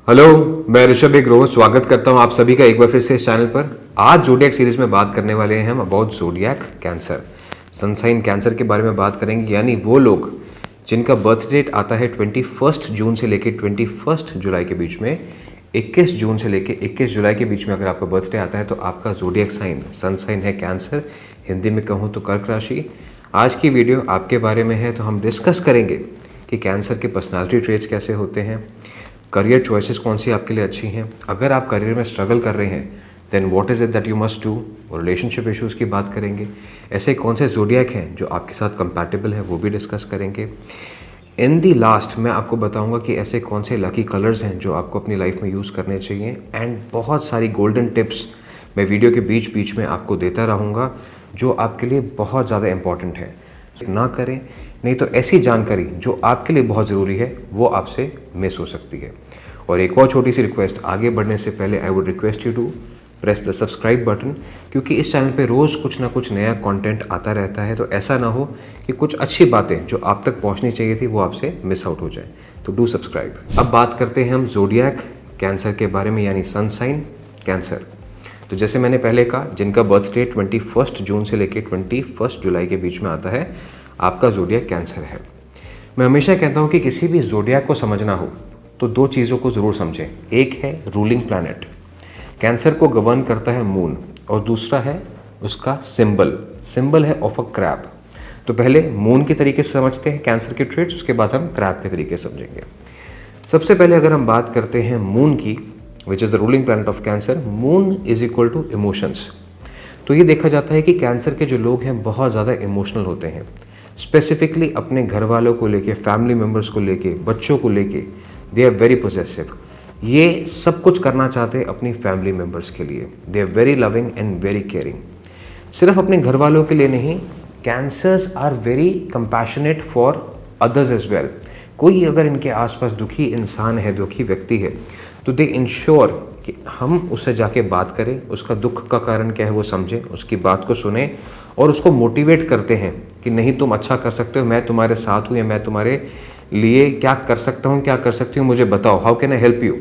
Hello, मैं ऋषभ एक रोज स्वागत करता हूं आप सभी का एक बार फिर से इस चैनल पर। आज जोडियक सीरीज में बात करने वाले हैं हम about zodiac Cancer, sun sign Cancer के बारे में बात करेंगे। यानी वो लोग जिनका बर्थ डेट आता है 21 जून से लेकर 21 जुलाई के बीच में, 21 जून से लेकर 21 जुलाई के बीच में अगर आपका बर्थडे आता है तो आपका जोडियक साइन सनसाइन है कैंसर, हिंदी में कहूँ तो कर्क राशि। आज की वीडियो आपके बारे में है, तो हम डिस्कस करेंगे कि कैंसर के पर्सनालिटी ट्रेट्स कैसे होते हैं, करियर चॉइसेस कौन सी आपके लिए अच्छी हैं, अगर आप करियर में स्ट्रगल कर रहे हैं then what is it that you must do, और रिलेशनशिप इश्यूज़ की बात करेंगे। ऐसे कौन से ज़ोडिएक हैं जो आपके साथ कंपैटिबल है, वो भी डिस्कस करेंगे। इन दी लास्ट मैं आपको बताऊंगा कि ऐसे कौन से लकी कलर्स हैं जो आपको अपनी लाइफ में यूज़ करने चाहिए, एंड बहुत सारी गोल्डन टिप्स मैं वीडियो के बीच बीच में आपको देता रहूँगा जो आपके लिए बहुत ज़्यादा इंपॉर्टेंट है। ना करें, नहीं तो ऐसी जानकारी जो आपके लिए बहुत ज़रूरी है वो आपसे मिस हो सकती है। और एक और छोटी सी रिक्वेस्ट, आगे बढ़ने से पहले I would request you to press the subscribe button, क्योंकि इस चैनल पे रोज़ कुछ ना कुछ नया कंटेंट आता रहता है। तो ऐसा ना हो कि कुछ अच्छी बातें जो आप तक पहुंचनी चाहिए थी वो आपसे मिस आउट हो जाए, तो डू सब्सक्राइब। अब बात करते हैं हम जोडियक कैंसर के बारे में, यानी सनसाइन कैंसर। तो जैसे मैंने पहले कहा, जिनका बर्थ डेट 21 जून से लेकर 21 जुलाई के बीच में आता है, आपका जोडियक कैंसर है। मैं हमेशा कहता हूँ कि किसी भी जोडियक को समझना हो तो दो चीज़ों को ज़रूर समझें। एक है रूलिंग प्लैनेट, कैंसर को गवर्न करता है मून, और दूसरा है उसका सिंबल है ऑफ अ क्रैब। तो पहले मून के तरीके से समझते हैं कैंसर के ट्रेट्स, उसके बाद हम क्रैब के तरीके से समझेंगे। सबसे पहले अगर हम बात करते हैं मून की, which is the ruling planet of Cancer, moon is equal to emotions. तो ये देखा जाता है कि कैंसर के जो लोग हैं बहुत ज़्यादा इमोशनल होते हैं, स्पेसिफिकली अपने घर वालों को लेके, फैमिली मेम्बर्स को लेके, बच्चों को लेके, दे आर वेरी पोजेसिव। ये सब कुछ करना चाहते हैं अपनी फैमिली मेम्बर्स के लिए। They are very loving and very caring. सिर्फ अपने घर वालों के लिए नहीं, Cancers are very compassionate for others as well. कोई अगर इनके आसपास दुखी इंसान है, दुखी व्यक्ति है, तो दे इंश्योर कि हम उससे जाके बात करें, उसका दुख का कारण क्या है वो समझें, उसकी बात को सुने और उसको मोटिवेट करते हैं कि नहीं, तुम अच्छा कर सकते हो, मैं तुम्हारे साथ हूँ, या मैं तुम्हारे लिए क्या कर सकता हूँ, क्या कर सकती हूँ, मुझे बताओ, how can I help you.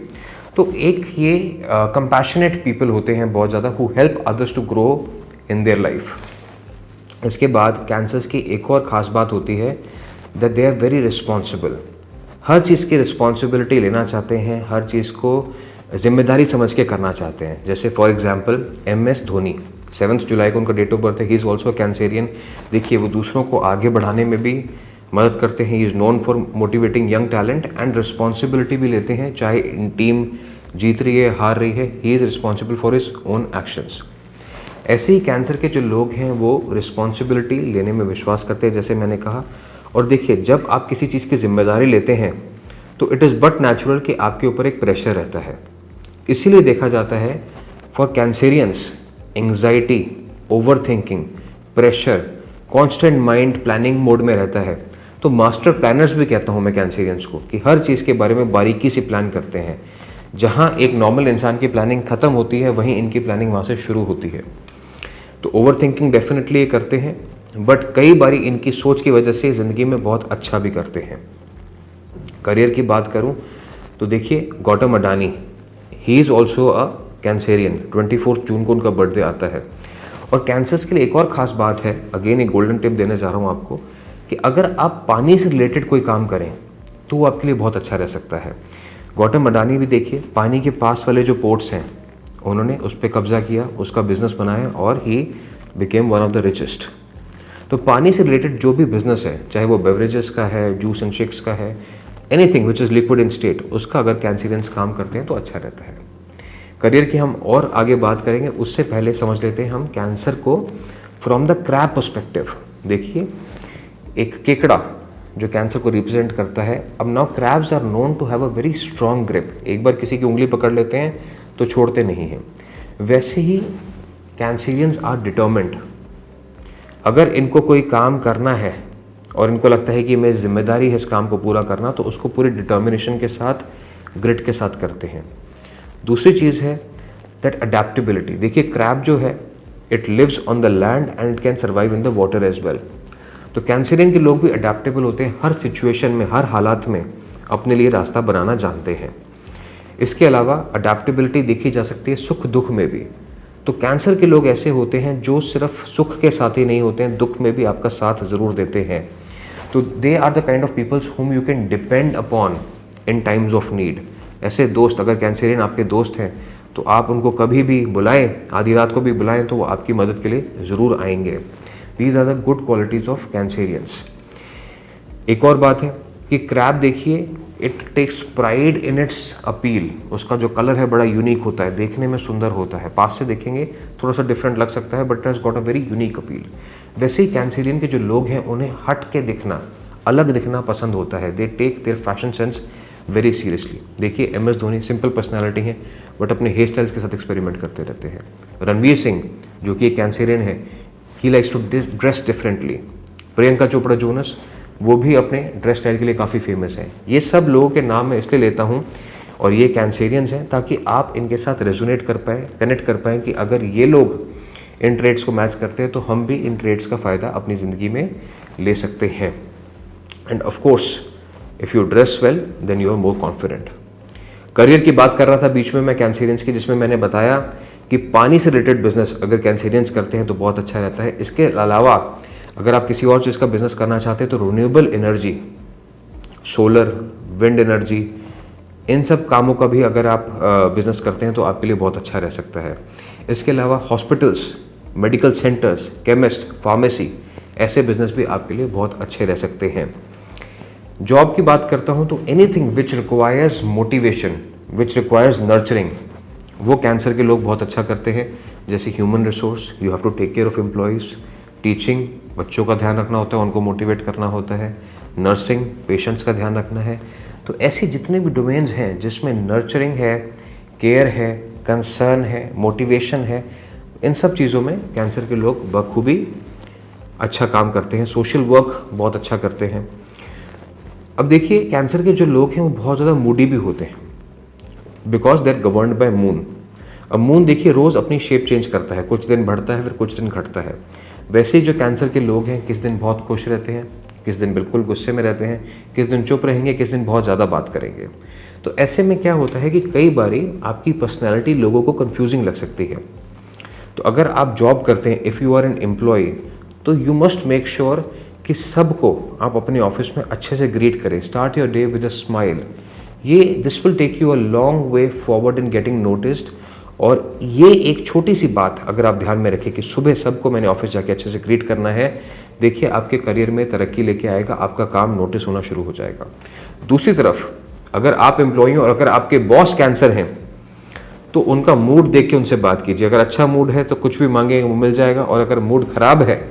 तो एक ये कंपैशनेट पीपल होते हैं बहुत ज़्यादा, who help others to grow in their life. इसके बाद कैंसर्स की एक और ख़ास बात होती है that they are very responsible. हर चीज़ की रिस्पॉन्सिबिलिटी लेना चाहते हैं, हर चीज़ को जिम्मेदारी समझ के करना चाहते हैं। जैसे फॉर एग्जांपल MS धोनी, 7 जुलाई को उनका डेट ऑफ बर्थ है, ही इज़ ऑल्सो कैंसेरियन। देखिए, वो दूसरों को आगे बढ़ाने में भी मदद करते हैं। He is known for motivating young talent, and responsibility भी लेते हैं, चाहे टीम जीत रही है, हार रही है, he is responsible for his own actions. ऐसे ही कैंसर के जो लोग हैं वो रिस्पॉन्सिबिलिटी लेने में विश्वास करते हैं, जैसे मैंने कहा। और देखिए, जब आप किसी चीज़ की जिम्मेदारी लेते हैं तो इट इज़ बट नेचुरल कि आपके ऊपर एक प्रेशर रहता है। इसीलिए देखा जाता है for Cancerians, anxiety, over thinking, pressure, constant mind planning mode में रहता है। तो मास्टर प्लानर्स भी कहता हूँ मैं कैंसेरियंस को, कि हर चीज़ के बारे में बारीकी से प्लान करते हैं। जहाँ एक नॉर्मल इंसान की प्लानिंग खत्म होती है, वहीं इनकी प्लानिंग वहाँ से शुरू होती है। तो ओवर थिंकिंग डेफिनेटली ये करते हैं, बट कई बारी इनकी सोच की वजह से ज़िंदगी में बहुत अच्छा भी करते हैं। करियर की बात करूं तो देखिए, Gautam Adani, he is also a Cancerian, 24 जून को उनका बर्थडे आता है। और कैंसर्स के लिए एक और ख़ास बात है, अगेन एक गोल्डन टिप देने जा रहा हूं आपको, कि अगर आप पानी से रिलेटेड कोई काम करें तो वो आपके लिए बहुत अच्छा रह सकता है। गौतम अडानी भी देखिए, पानी के पास वाले जो पोर्ट्स हैं उन्होंने उस पर कब्जा किया, उसका बिजनेस बनाया, और he became one of the richest. तो पानी से रिलेटेड जो भी बिजनेस है, चाहे वो बेवरेजेस का है, जूस एंड शेक्स का है, anything which is liquid in state, उसका अगर कैंसेरियंस काम करते हैं तो अच्छा रहता है। करियर की हम और आगे बात करेंगे, उससे पहले समझ लेते हैं हम कैंसर को फ्रॉम द क्रैब पर्सपेक्टिव। देखिए, एक केकड़ा जो कैंसर को रिप्रेजेंट करता है। अब now crabs are known to have a very strong grip, एक बार किसी की उंगली पकड़ लेते हैं तो छोड़ते नहीं हैं। वैसे ही कैंसेरियंस आर डिटर्मिन्ड। अगर इनको कोई काम करना है और इनको लगता है कि मेरी जिम्मेदारी है इस काम को पूरा करना, तो उसको पूरी डिटर्मिनेशन के साथ, ग्रिट के साथ करते हैं। दूसरी चीज़ है दैट अडेप्टेबिलिटी। देखिए, क्रैब जो है, it lives on the land and it can survive in the water as well. तो कैंसेरियन के लोग भी अडेप्टेबल होते हैं, हर सिचुएशन में, हर हालात में अपने लिए रास्ता बनाना जानते हैं। इसके अलावा अडेप्टेबिलिटी देखी जा सकती है सुख दुख में भी। तो कैंसर के लोग ऐसे होते हैं जो सिर्फ सुख के साथ ही नहीं होते हैं, दुख में भी आपका साथ ज़रूर देते हैं। तो they are the kind of peoples whom you can depend upon in times of need. ऐसे दोस्त, अगर कैंसरियन आपके दोस्त हैं तो आप उनको कभी भी बुलाएं, आधी रात को भी बुलाएं, तो वो आपकी मदद के लिए ज़रूर आएंगे। These are the good qualities of Cancerians. एक और बात है कि क्रैब देखिए, it takes pride in its appeal. उसका जो कलर है बड़ा यूनिक होता है, देखने में सुंदर होता है, पास से देखेंगे थोड़ा सा डिफरेंट लग सकता है, but it has got a very unique appeal. वैसे ही कैंसेरियन के जो लोग हैं उन्हें हट के दिखना, अलग दिखना पसंद होता है। They take their fashion sense very seriously. देखिए MS धोनी सिंपल पर्सनैलिटी है, बट अपने हेयर स्टाइल्स के साथ एक्सपेरिमेंट करते रहते हैं। रणवीर सिंह जो कि एक कैंसेरियन है, he likes to dress differently. Priyanka Chopra Jonas, वो भी अपने ड्रेस स्टाइल के लिए काफ़ी फेमस है। ये सब लोगों के नाम मैं इसलिए लेता हूँ और ये कैंसेरियंस हैं ताकि आप इनके साथ रेजोनेट कर पाए, कनेक्ट कर पाएँ कि अगर ये लोग इन ट्रेड्स को मैच करते हैं तो हम भी इन ट्रेड्स का फ़ायदा अपनी ज़िंदगी में ले सकते हैं। And of course if you dress well then you are more confident. Career की बात कर रहा था बीच में मैं कैंसेरियंस की, जिसमें मैंने बताया कि पानी से रिलेटेड बिजनेस अगर कैंसेरियंस करते हैं तो बहुत अच्छा रहता है। इसके अलावा अगर आप किसी और चीज़ का बिजनेस करना चाहते हैं तो renewable energy, solar, wind energy, इन सब कामों का भी अगर आप बिजनेस करते हैं तो आपके लिए बहुत अच्छा रह सकता है। इसके अलावा hospitals, medical centres, chemist, pharmacy, ऐसे बिजनेस भी आपके लिए बहुत अच्छे रह सकते हैं। जॉब की बात करता हूं तो anything which requires motivation, which requires nurturing, वो कैंसर के लोग बहुत अच्छा करते हैं। जैसे human resource, you have to take care of employees, teaching, बच्चों का ध्यान रखना होता है, उनको मोटिवेट करना होता है, नर्सिंग, पेशेंट्स का ध्यान रखना है। तो ऐसे जितने भी डोमेन्स हैं जिसमें नर्चरिंग है, केयर है, कंसर्न है, मोटिवेशन है, इन सब चीज़ों में कैंसर के लोग बखूबी अच्छा काम करते हैं। सोशल वर्क बहुत अच्छा करते हैं। अब देखिए कैंसर के जो लोग हैं वो बहुत ज़्यादा मूडी भी होते हैं, because they are governed by moon. अब मून देखिए रोज़ अपनी शेप चेंज करता है, कुछ दिन बढ़ता है फिर कुछ दिन घटता है। वैसे ही जो कैंसर के लोग हैं किस दिन बहुत खुश रहते हैं, किस दिन बिल्कुल गुस्से में रहते हैं, किस दिन चुप रहेंगे, किस दिन बहुत ज़्यादा बात करेंगे। तो ऐसे में क्या होता है कि कई बारी आपकी पर्सनैलिटी लोगों को कन्फ्यूजिंग लग सकती है। तो अगर आप जॉब करते हैं, if you are an employ, तो यू मस्ट मेक श्योर कि सबको आप अपने ऑफिस में अच्छे से ग्रीट करें। Start your day with a smile. ये this will take you a long way forward in getting noticed. और ये एक छोटी सी बात अगर आप ध्यान में रखें कि सुबह सबको मैंने ऑफिस जाके अच्छे से ग्रीट करना है, देखिए आपके करियर में तरक्की लेके आएगा, आपका काम नोटिस होना शुरू हो जाएगा। दूसरी तरफ अगर आप एम्प्लॉय हैं और अगर आपके बॉस कैंसर हैं तो उनका मूड देख के उनसे बात कीजिए। अगर अच्छा मूड है तो कुछ भी मांगेंगे वो मिल जाएगा, और अगर मूड खराब है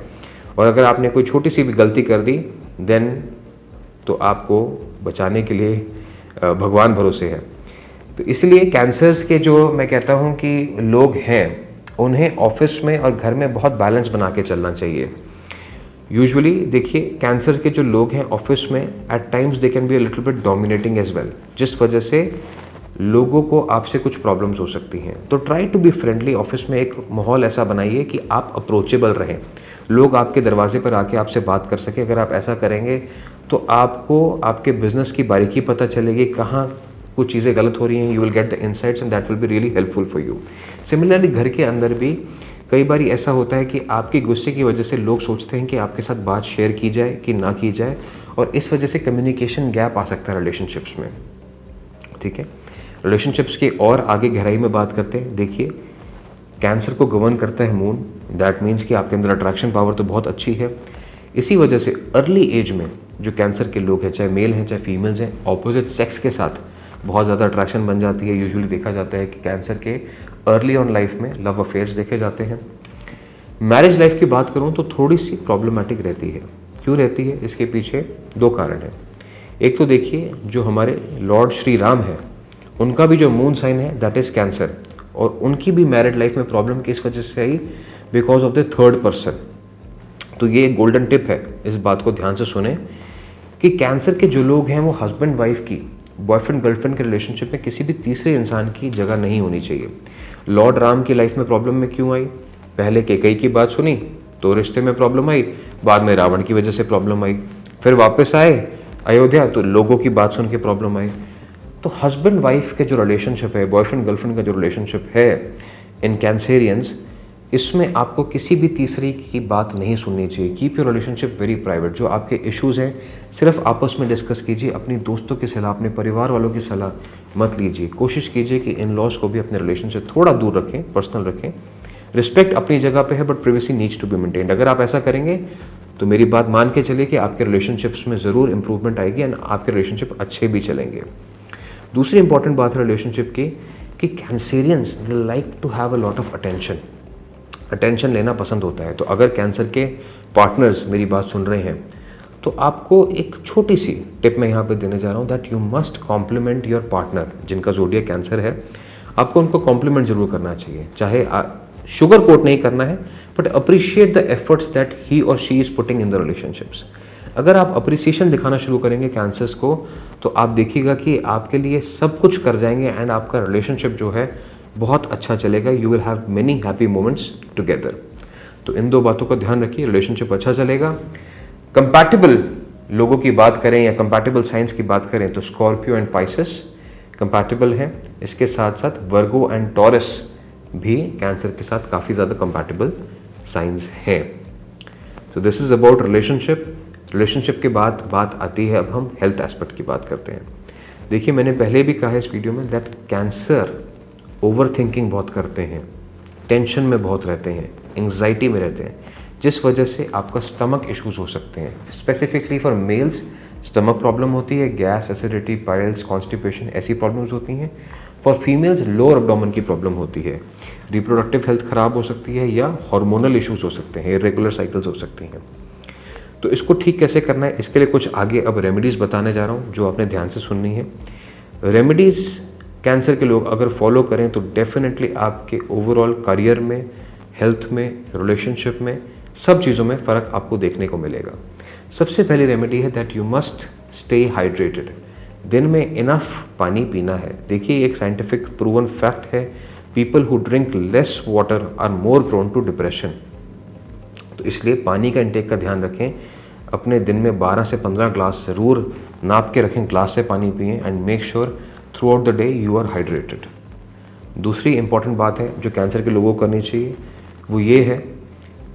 और अगर आपने कोई छोटी सी भी गलती कर दी देन तो आपको बचाने के लिए भगवान भरोसे है। तो इसलिए कैंसर्स के जो मैं कहता हूँ कि लोग हैं उन्हें ऑफिस में और घर में बहुत बैलेंस बना के चलना चाहिए। यूजुअली देखिए कैंसर के जो लोग हैं ऑफिस में at times they can be a little bit dominating as well, जिस वजह से लोगों को आपसे कुछ प्रॉब्लम्स हो सकती हैं। तो try to be friendly. Office में एक माहौल ऐसा बनाइए कि आप अप्रोचेबल रहें, लोग आपके दरवाजे पर आके आपसे बात कर सके। अगर आप ऐसा करेंगे तो आपको आपके बिजनेस की बारीकी पता चलेगी, कहाँ कुछ चीज़ें गलत हो रही हैं। You will get the insights and that will be really helpful for you. Similarly घर के अंदर भी कई बार ऐसा होता है कि आपके गुस्से की वजह से लोग सोचते हैं कि आपके साथ बात शेयर की जाए कि ना की जाए, और इस वजह से कम्युनिकेशन गैप आ सकता है रिलेशनशिप्स में। ठीक है, रिलेशनशिप्स के और आगे गहराई में बात करते हैं। देखिए कैंसर को गवर्न करता है मून, दैट मीन्स कि आपके अंदर अट्रैक्शन पावर तो बहुत अच्छी है। इसी वजह से अर्ली एज में जो कैंसर के लोग हैं, चाहे मेल हैं चाहे फीमेल्स हैं, ऑपोजिट सेक्स के साथ बहुत ज़्यादा अट्रैक्शन बन जाती है। यूजुअली देखा जाता है कि कैंसर के अर्ली ऑन लाइफ में लव अफेयर्स देखे जाते हैं। मैरिज लाइफ की बात करूँ तो थोड़ी सी प्रॉब्लमेटिक रहती है। क्यों रहती है? इसके पीछे दो कारण हैं। एक तो देखिए जो हमारे लॉर्ड श्री राम हैं उनका भी जो मून साइन है दैट इज़ कैंसर, और उनकी भी मैरिड लाइफ में प्रॉब्लम किस वजह से आई? Because of the third person. तो ये एक गोल्डन टिप है, इस बात को ध्यान से सुने कि कैंसर के जो लोग हैं वो हस्बैंड वाइफ की, बॉयफ्रेंड गर्लफ्रेंड के रिलेशनशिप में किसी भी तीसरे इंसान की जगह नहीं होनी चाहिए। लॉर्ड राम की लाइफ में प्रॉब्लम में क्यों आई? पहले कैकेयी की बात सुनी तो रिश्ते में प्रॉब्लम आई, बाद में रावण की वजह से प्रॉब्लम आई, फिर वापस आए अयोध्या तो लोगों की बात सुन के प्रॉब्लम आई। तो हस्बैंड वाइफ के जो रिलेशनशिप है, बॉयफ्रेंड गर्लफ्रेंड का जो रिलेशनशिप है इन कैंसेरियंस, इसमें आपको किसी भी तीसरी की बात नहीं सुननी चाहिए। Keep your relationship very private. जो आपके इश्यूज़ हैं सिर्फ आपस में डिस्कस कीजिए, अपनी दोस्तों की सलाह, अपने परिवार वालों की सलाह मत लीजिए। कोशिश कीजिए कि इन लॉज को भी अपने रिलेशन से थोड़ा दूर रखें, पर्सनल रखें। रिस्पेक्ट अपनी जगह पे है, but privacy needs to be maintained. अगर आप ऐसा करेंगे तो मेरी बात मान के चलिए कि आपके रिलेशनशिप्स में ज़रूर इंप्रूवमेंट आएगी एंड आपके रिलेशनशिप अच्छे भी चलेंगे। दूसरी इंपॉर्टेंट बात है रिलेशनशिप की कि Cancerians they like to have a lot of attention लेना पसंद होता है। तो अगर कैंसर के पार्टनर्स मेरी बात सुन रहे हैं तो आपको एक छोटी सी टिप मैं यहाँ पे देने जा रहा हूँ, that you must compliment your partner. जिनका ज़ोडिएक कैंसर है आपको उनको कॉम्प्लीमेंट जरूर करना चाहिए। चाहे शुगर कोट नहीं करना है, but appreciate the efforts that he और she is putting in the relationships. अगर आप अप्रिसिएशन दिखाना शुरू करेंगे कैंसर्स को तो आप देखिएगा कि आपके लिए सब कुछ कर जाएंगे एंड आपका रिलेशनशिप जो है बहुत अच्छा चलेगा। You will have many happy moments together. तो इन दो बातों का ध्यान रखिए, रिलेशनशिप अच्छा चलेगा। कंपैटिबल लोगों की बात करें या कंपैटिबल साइंस की बात करें तो स्कॉर्पियो एंड पाइसेस कंपैटिबल है। इसके साथ साथ वर्गो एंड टॉरस भी कैंसर के साथ काफ़ी ज़्यादा कंपैटिबल साइंस हैं। तो दिस इज़ अबाउट रिलेशनशिप के बाद बात आती है, अब हम हेल्थ एस्पेक्ट की बात करते हैं। देखिए मैंने पहले भी कहा है इस वीडियो में दैट कैंसर ओवर थिंकिंग बहुत करते हैं, टेंशन में बहुत रहते हैं, एंग्जाइटी में रहते हैं, जिस वजह से आपका स्टमक इश्यूज हो सकते हैं। Specifically for mails stomach problem होती है, गैस, एसिडिटी, पाइल्स, कॉन्स्टिपेशन ऐसी प्रॉब्लम्स होती हैं। फॉर फीमेल्स लोअर एब्डोमेन की प्रॉब्लम होती है, रिप्रोडक्टिव हेल्थ खराब हो सकती है या हार्मोनल इश्यूज हो सकते हैं, इरेगुलर साइकिल्स हो सकती हैं। तो इसको ठीक कैसे करना है, इसके लिए कुछ आगे अब रेमेडीज़ बताने जा रहा हूँ जो आपने ध्यान से सुननी है। रेमेडीज़ कैंसर के लोग अगर फॉलो करें तो डेफिनेटली आपके ओवरऑल करियर में, हेल्थ में, रिलेशनशिप में, सब चीज़ों में फ़र्क आपको देखने को मिलेगा। सबसे पहली रेमेडी है that you must stay hydrated. दिन में इनफ पानी पीना है। देखिए एक साइंटिफिक प्रूवन फैक्ट है, people who drink less water are more prone to depression. तो इसलिए पानी का इंटेक का ध्यान रखें। अपने दिन में 12 से 15 ग्लास ज़रूर नाप के रखें, ग्लास से पानी पिएं and make sure throughout the day you are hydrated. दूसरी इंपॉर्टेंट बात है जो कैंसर के लोगों को करनी चाहिए वो ये है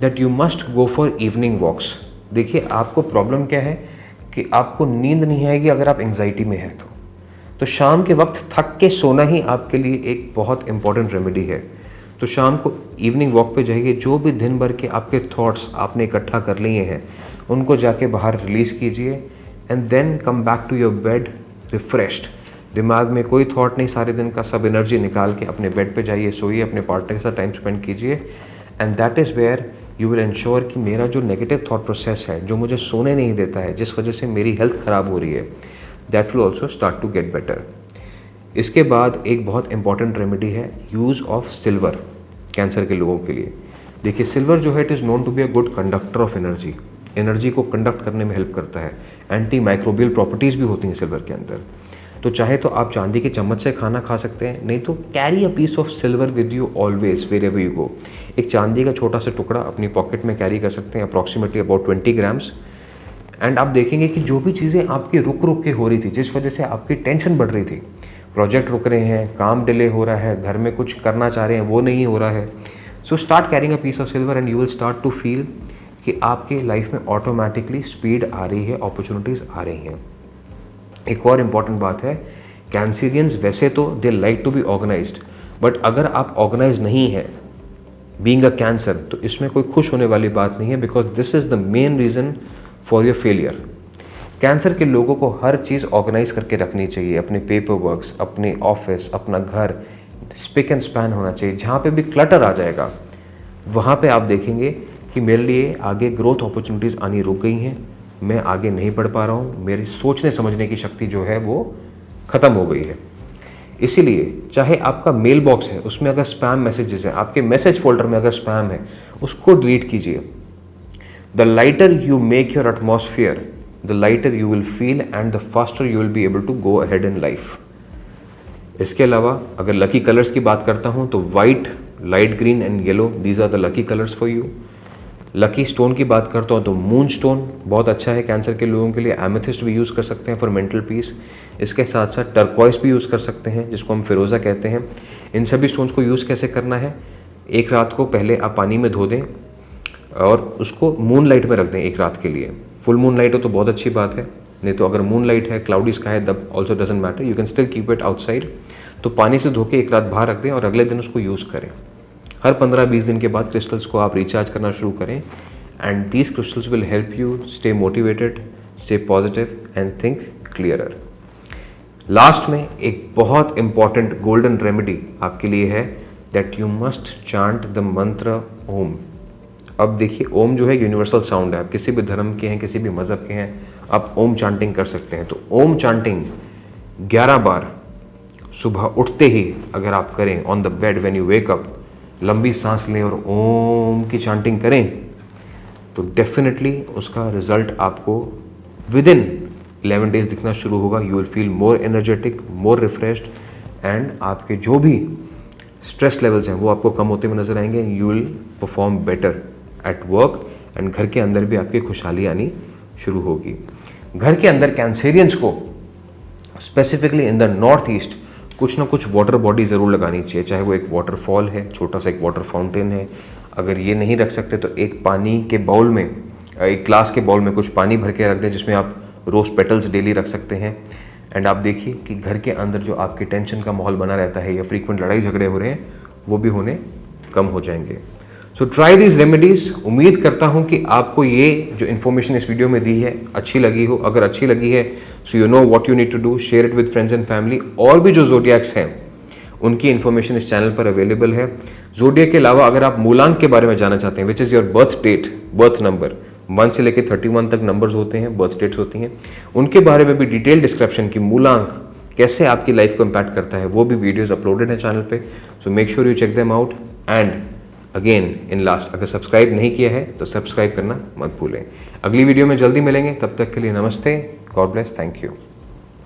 that you must go for evening walks. देखिए आपको प्रॉब्लम क्या है कि आपको नींद नहीं आएगी अगर आप एंग्जाइटी में हैं तो शाम के वक्त थक के सोना ही आपके लिए एक बहुत इंपॉर्टेंट रेमेडी है। तो शाम को इवनिंग वॉक पे जाइए, जो भी दिन भर के आपके थॉट्स आपने इकट्ठा कर लिए हैं उनको जाके बाहर रिलीज़ कीजिए and then come back to your bed refreshed. दिमाग में कोई थॉट नहीं, सारे दिन का सब एनर्जी निकाल के अपने बेड पे जाइए, सोइए, अपने पार्टनर के साथ टाइम स्पेंड कीजिए and that is where you will ensure कि मेरा जो नेगेटिव थॉट प्रोसेस है, जो मुझे सोने नहीं देता है, जिस वजह से मेरी हेल्थ ख़राब हो रही है, that will also start to get better. इसके बाद एक बहुत इंपॉर्टेंट रेमेडी है यूज़ ऑफ सिल्वर कैंसर के लोगों के लिए। देखिए सिल्वर जो है it is known to be a good conductor of energy को कंडक्ट करने में हेल्प करता है। एंटी माइक्रोबियल प्रॉपर्टीज़ भी होती हैं सिल्वर के अंदर। तो चाहे तो आप चांदी के चम्मच से खाना खा सकते हैं, नहीं तो carry a piece of silver with you always wherever you go. एक चांदी का छोटा सा टुकड़ा अपनी पॉकेट में कैरी कर सकते हैं, अप्रॉक्सीमेटली अबाउट 20 ग्राम्स। एंड आप देखेंगे कि जो भी चीज़ें आपकी रुक के हो रही थी, जिस वजह से आपकी टेंशन बढ़ रही थी, प्रोजेक्ट रुक रहे हैं, काम डिले हो रहा है, घर में कुछ करना चाह रहे हैं वो नहीं हो रहा है, so start carrying a piece of silver and you will start to feel कि आपके लाइफ में ऑटोमेटिकली स्पीड आ रही है, अपॉर्चुनिटीज़ आ रही हैं। एक और इम्पॉर्टेंट बात है, कैंसरियंस वैसे तो they like to be organised, but अगर आप ऑर्गेनाइज नहीं है बीइंग अ कैंसर तो इसमें कोई खुश होने वाली बात नहीं है, because this is the main reason for your failure. Cancer के लोगों को हर चीज़ ऑर्गेनाइज करके रखनी चाहिए, अपने पेपर वर्क्स, अपने ऑफिस, अपना घर स्पिक एंड स्पैन होना चाहिए। जहाँ पे भी क्लटर आ जाएगा वहाँ पे आप देखेंगे कि मेरे लिए आगे ग्रोथ अपॉर्चुनिटीज़ आनी रुक गई हैं, मैं आगे नहीं बढ़ पा रहा हूँ, मेरी सोचने समझने की शक्ति जो है वो ख़त्म हो गई है। इसीलिए चाहे आपका मेल बॉक्स है उसमें अगर स्पैम मैसेजेस हैं, आपके मैसेज फोल्डर में अगर स्पैम है उसको डिलीट कीजिए। The lighter you make your atmosphere the lighter you will feel and the faster you will be able to go ahead in life। इसके अलावा अगर लकी कलर्स की बात करता हूँ तो white, light green and yellow, these are the lucky colours for you. Lucky stone की बात करता हूँ तो मून स्टोन बहुत अच्छा है कैंसर के लोगों के लिए। एमेथिस्ट भी यूज़ कर सकते हैं फॉर मेंटल पीस। इसके साथ साथ टर्कॉइस भी यूज़ कर सकते हैं जिसको हम फिरोज़ा कहते हैं। इन सभी स्टोन्स को यूज़ कैसे करना है, एक रात को पहले आप पानी में धो दें और उसको मून लाइट में रख दें एक रात के लिए। फुल मून लाइट हो तो बहुत अच्छी बात है, नहीं तो अगर मून लाइट है, क्लाउडी स्काई है, तब also doesn't matter, you can still keep it outside. तो पानी से धो के एक रात बाहर रख दें और अगले दिन उसको यूज़ करें। हर 15-20 दिन के बाद क्रिस्टल्स को आप रिचार्ज करना शुरू करें and these crystals will help you stay motivated, stay positive and think clearer. Last में एक बहुत इंपॉर्टेंट गोल्डन रेमेडी आपके लिए है that you must chant the मंत्र ओम। अब देखिए, ओम जो है यूनिवर्सल साउंड है, आप किसी भी धर्म के हैं, किसी भी मज़हब के हैं, आप ओम चांटिंग कर सकते हैं। तो ओम चांटिंग 11 बार सुबह उठते ही अगर आप करें, on the bed when you wake up, लंबी सांस लें और ओम की चांटिंग करें, तो डेफिनेटली उसका रिजल्ट आपको विद इन 11 डेज दिखना शुरू होगा। You will feel more energetic, more refreshed and आपके जो भी स्ट्रेस लेवल्स हैं वो आपको कम होते हुए नजर आएंगे। You will perform better at work and घर के अंदर भी आपकी खुशहाली आनी शुरू होगी। घर के अंदर कैंसेरियंस को specifically in the north east कुछ ना कुछ वाटर बॉडी ज़रूर लगानी चाहिए, चाहे वो एक वाटरफॉल है, छोटा सा एक वाटर फाउंटेन है। अगर ये नहीं रख सकते तो एक पानी के बाउल में, एक ग्लास के बाउल में कुछ पानी भर के रख दें जिसमें आप रोज़ पेटल्स डेली रख सकते हैं। एंड आप देखिए कि घर के अंदर जो आपकी टेंशन का माहौल बना रहता है या फ्रीक्वेंट लड़ाई झगड़े हो रहे हैं वो भी होने कम हो जाएंगे। So try these remedies. उम्मीद करता हूँ कि आपको ये जो इन्फॉर्मेशन इस वीडियो में दी है अच्छी लगी हो। अगर अच्छी लगी है so you know what you need to do, share it with friends and family. और भी जो ज़ोडिएक्स हैं उनकी इन्फॉर्मेशन इस चैनल पर अवेलेबल है। ज़ोडिएक के अलावा अगर आप मूलांक के बारे में जानना चाहते हैं, which is your birth date, birth number, 1 से लेकर 31 तक नंबर्स होते हैं, बर्थ डेट्स होती हैं, उनके बारे में भी डिटेल डिस्क्रिप्शन की मूलांक कैसे आपकी लाइफ को इम्पैक्ट करता है वो भी वीडियोज़ अपलोडेड है चैनल पे। So make sure you check them out. And again in last, अगर सब्सक्राइब नहीं किया है तो सब्सक्राइब करना मत भूलें। अगली वीडियो में जल्दी मिलेंगे, तब तक के लिए नमस्ते, गॉड ब्लेस, थैंक यू।